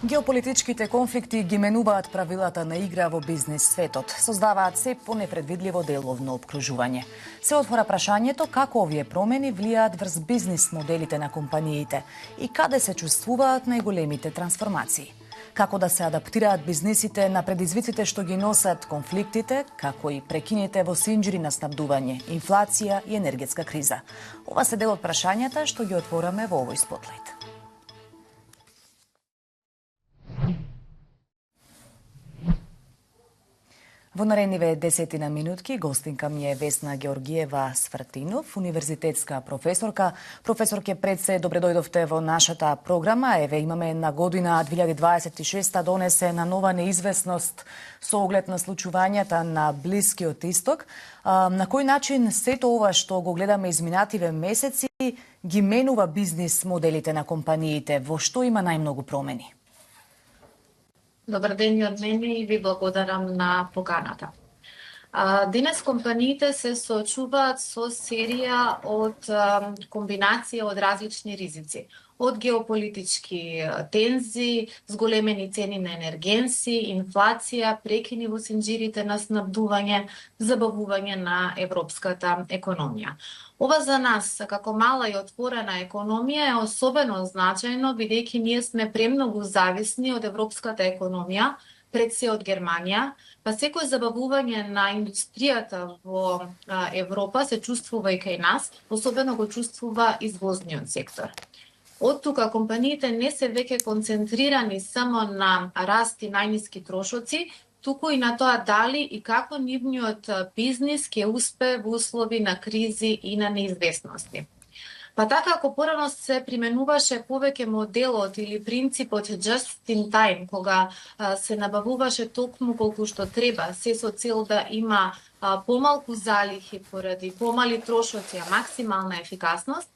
Геополитичките конфликти ги менуваат правилата на игра во бизнес светот, создаваат се понепредвидливо деловно обкружување. Се отвора прашањето како овие промени влијаат врз бизнес моделите на компаниите и каде се чувствуваат најголемите трансформации. Како да се адаптираат бизнисите на предизвиците што ги носат конфликтите, како и прекините во синџири на снабдување, инфлација и енергетска криза. Ова се дел од прашањата што ги отвораме во овој спотлайт. Во наредниве 10 минутки гостинка ми е Весна Георгиева Свртинов, универзитетска професорка. Професорке, пред се добре дојдовте во нашата програма. Еве, имаме една година 2026 донесе на нова неизвестност со оглед на случувањата на Блискиот Исток. На кој начин сето ова што го гледаме изминативе месеци ги менува бизнис моделите на компаниите? Во што има најмногу промени? Добар ден од мене и ви благодарам на поканата. Денес компаниите се соочуваат со серија од комбинација од различни ризици. Од геополитички тензи, зголемени цени на енергенси, инфлација, прекини во синџирите на снабдување, забавување на европската економија. Ова за нас, како мала и отворена економија, е особено значајно, бидејќи ние сме премногу зависни од европската економија, пред се од Германија, па секој забавување на индустријата во Европа се чувствува и кај нас, особено го чувствува извозниот сектор. Од тука компаниите не се веќе концентрирани само на раст и најниски трошоци, туку и на тоа дали и како нивниот бизнис ќе успее во услови на кризи и на неизвестности. Па така, ако порано се применуваше повеќе моделот или принципот just in time, кога се набавуваше токму колку што треба, се со цел да има помалку залихи поради помали трошоци, а максимална ефикасност,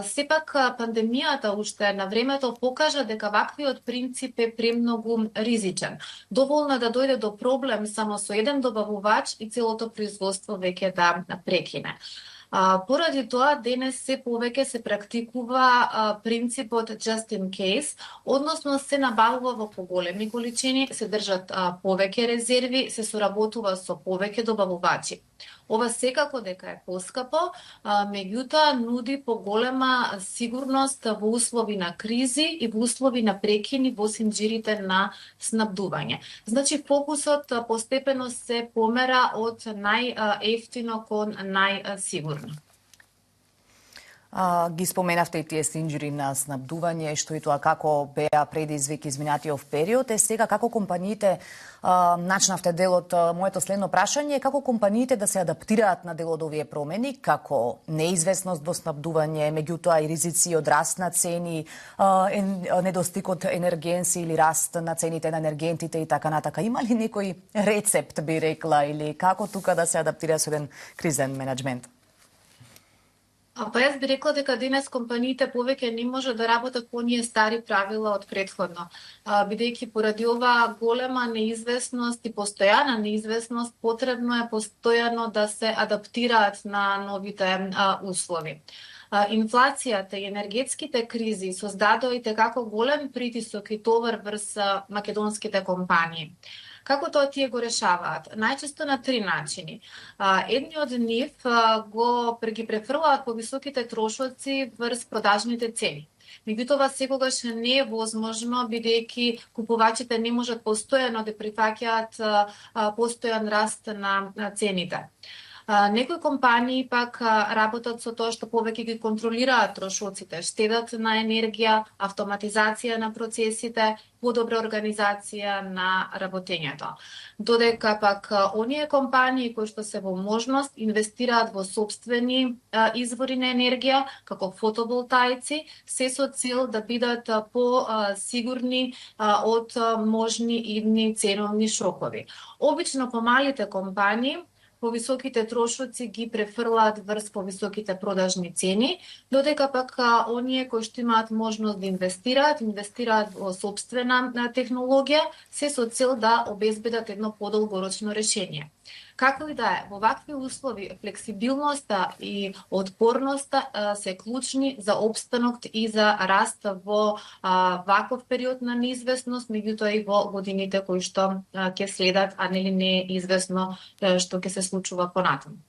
сепак пандемијата уште на времето покажа дека ваквиот принцип е премногу ризичен. Доволно да дојде до проблем само со еден добавувач и целото производство веќе да прекине. Поради тоа, денес се повеќе се практикува принципот just in case, односно се набавува во поголеми количини, се држат повеќе резерви, се соработува со повеќе добавувачи. Ова секако дека е поскапо, меѓутоа нуди поголема сигурност во услови на кризи и во услови на прекини во синџирите на снабдување. Значи, фокусот постепено се помера од најефтино кон најсигурно. Ги споменавте и тие синџири на снабдување, што и тоа како беа предизвик изминатиот период. Сега како компаниите, начнавте дел од моето следно прашање, како компаниите да се адаптираат на дел од овие промени, како неизвестност во снабдување, меѓутоа и ризици од раст на цени, недостиг од енергенси или раст на цените на енергентите и така натака. Има ли некој рецепт, би рекла, или како тука да се адаптира со еден кризен менеджмент? Па јас би рекла дека денес компаниите повеќе не може да работат по оние стари правила од претходно, бидејќи поради ова голема неизвестност и постојана неизвестност, потребно е постојано да се адаптираат на новите услови. Инфлацијата и енергетските кризи создадоа и како голем притисок и товар врз македонските компании. Како тоа тие го решаваат? Најчесто на три начини. Едни од нив ги префрлаат по високите трошоци врз продажните цени. Меѓутоа секогаш не е возможно, бидејќи купувачите не можат постојано да прифаќаат постојан раст на цените. Некои компании пак работат со тоа што повеќе ги контролираат трошоците, штедат на енергија, автоматизација на процесите, подобра организација на работењето. Додека пак оние компании кои што се во можност инвестираат во сопствени извори на енергија, како фотоволтаици, се со цел да бидат по-сигурни од можни идни ценовни шокови. Обично помалите компании повисоките трошоци ги префрлаат врз повисоките продажни цени, додека пак оние кои што имаат можност да инвестираат во сопствена технологија, се со цел да обезбедат едно подолгорочно решение. Како и да е, во вакви услови флексибилноста и отпорноста се клучни за опстанок и за раст во ваков период на неизвестност, меѓутоа и во годините кои што ќе следат, а нели не е известно што ќе се случува понатаму.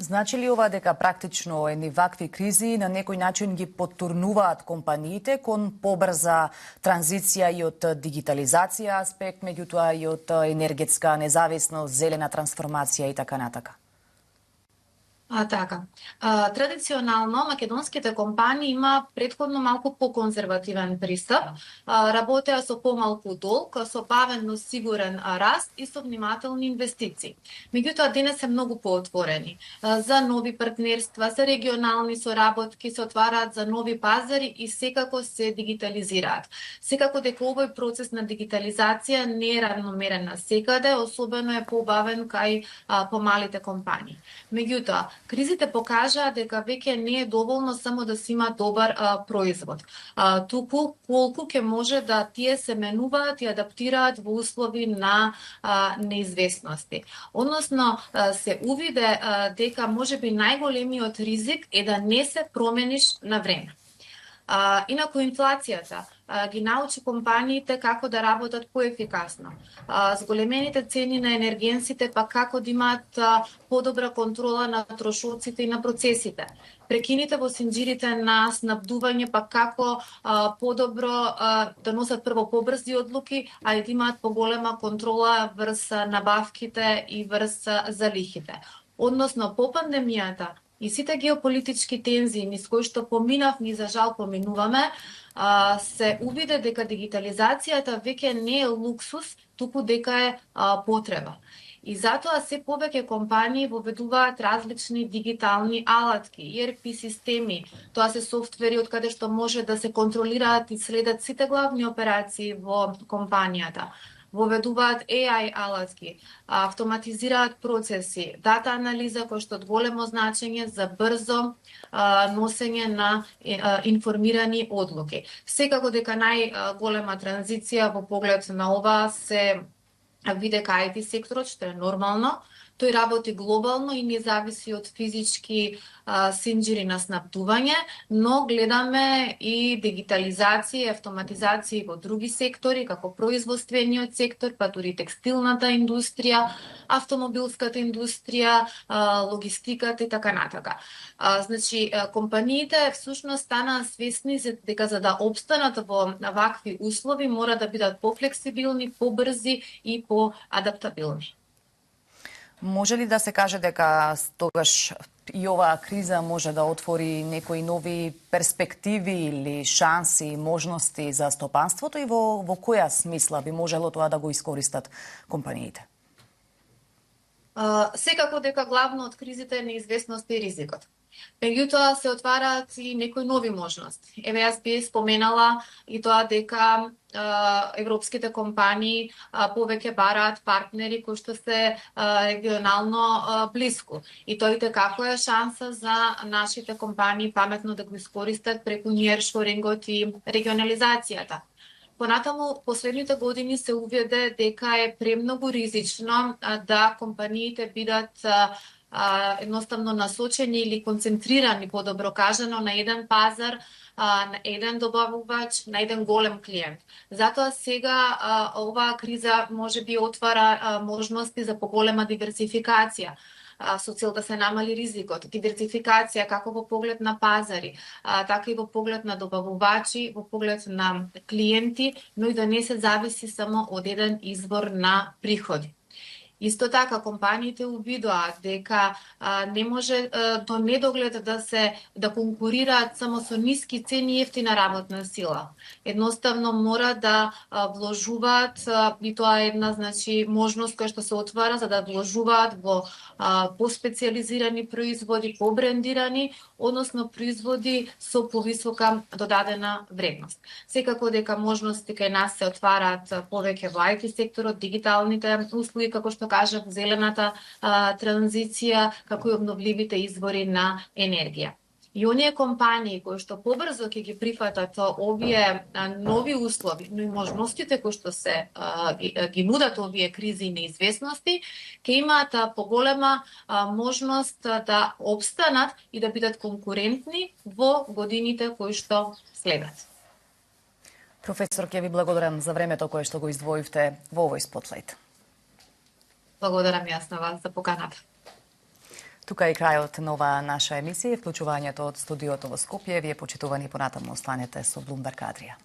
Значи ли ова дека практично едни вакви кризи на некој начин ги поттурнуваат компаниите кон побрза транзиција и од дигитализација аспект, меѓутоа и од енергетска независност, зелена трансформација и така натака? Така. Традиционално македонските компании има претходно малку поконзервативен пристап. Работеа со помалку долг, со бавен но сигурен раст и со внимателни инвестиции. Меѓутоа денес се многу поотворени за нови партнерства, за регионални соработки, се отвараат за нови пазари и секако се дигитализираат. Секако дека овој процес на дигитализација не е равномерен насекаде, особено е побавен кај помалите компании. Меѓутоа, кризите покажаа дека веќе не е доволно само да се има добар производ. Туку колку ќе може да тие се менуваат и адаптираат во услови на неизвестности. Односно, се увиде дека можеби најголемиот ризик е да не се промениш на време. Инаку инфлацијата ги научи компаниите како да работат поефикасно. Зголемените цени на енергенсите па како да имаат подобра контрола на трошоците и на процесите. Прекините во синџирите на снабдување па како подобро да носат прво побрзи одлуки, а и да имаат поголема контрола врз набавките и врз залихите. Односно, по пандемијата и сите геополитички тензии низ кои што поминавме и за жал поминуваме, се увиде дека дигитализацијата веќе не е луксус, туку дека е потреба. И затоа се повеќе компании воведуваат различни дигитални алатки, ERP системи, тоа се софтвери од каде што може да се контролираат и следат сите главни операции во компанијата. Воведуваат AI алатки, автоматизираат процеси, дата анализа кој што од големо значење за брзо носење на информирани одлуки. Секако дека најголема транзиција во поглед на ова се виде кај IT секторот, што е нормално. Тој работи глобално и не зависи од физички синџири на снабдување, но гледаме и дигитализација и автоматизација во други сектори, како производствениот сектор, па дури текстилната индустрија, автомобилската индустрија, логистиката и така натака. Значи, компаниите всушност станаа свесни дека за да опстанат во вакви услови мора да бидат пофлексибилни, побрзи и поадаптабилни. Може ли да се каже дека тогаш и оваа криза може да отвори некои нови перспективи или шанси, можности за стопанството и во која смисла би можело тоа да го искористат компаниите? Секако дека главно од кризите е неизвестноста и ризикот. Меѓутоа се отвараат и некои нови можности. Еве јас би споменала и тоа дека европските компании повеќе бараат партнери кои што се регионално блиску. И тој како е шанса за нашите компании паметно да го искористат преку неаршорингот и регионализацијата. Понатаму, последните години се уведе дека е премногу ризично да компаниите бидат едноставно насочени или концентрирани, подобро кажано, на еден пазар, на еден добавувач, на еден голем клиент. Затоа сега оваа криза може би отвара можности за поголема диверсификација, со цел да се намали ризикот, диверсификација како во поглед на пазари, така и во поглед на добавувачи, во поглед на клиенти, но и да не се зависи само од еден извор на приходи. Исто така, компаниите увидоа дека не може до недоглед да конкурираат само со ниски цени и ефтина работна сила. Едноставно мора да вложуваат, и тоа е една можност која што се отвара за да вложуваат во поспециализирани производи, побрендирани, односно производи со повисока додадена вредност. Секако дека можности кај нас се отвараат повеќе во IT секторот, дигиталните услуги, како што кажав, зелената транзиција, како и обновливите извори на енергија. И оние компании кои што побрзо ќе ги прифатат овие нови услови, но и можностите кои што се ги нудат овие кризи и неизвестности, ќе имаат поголема можност да обстанат и да бидат конкурентни во годините кои што следат. Професор, ќе ви благодарам за времето кое што го издвоивте во овој спотлайт. Благодарам јас на вас за поканата. Тука е крајот на оваа наша емисија и вклучувањето од студиото во Скопје. Вие, почитувани, понатаму останете со Bloomberg Адрија.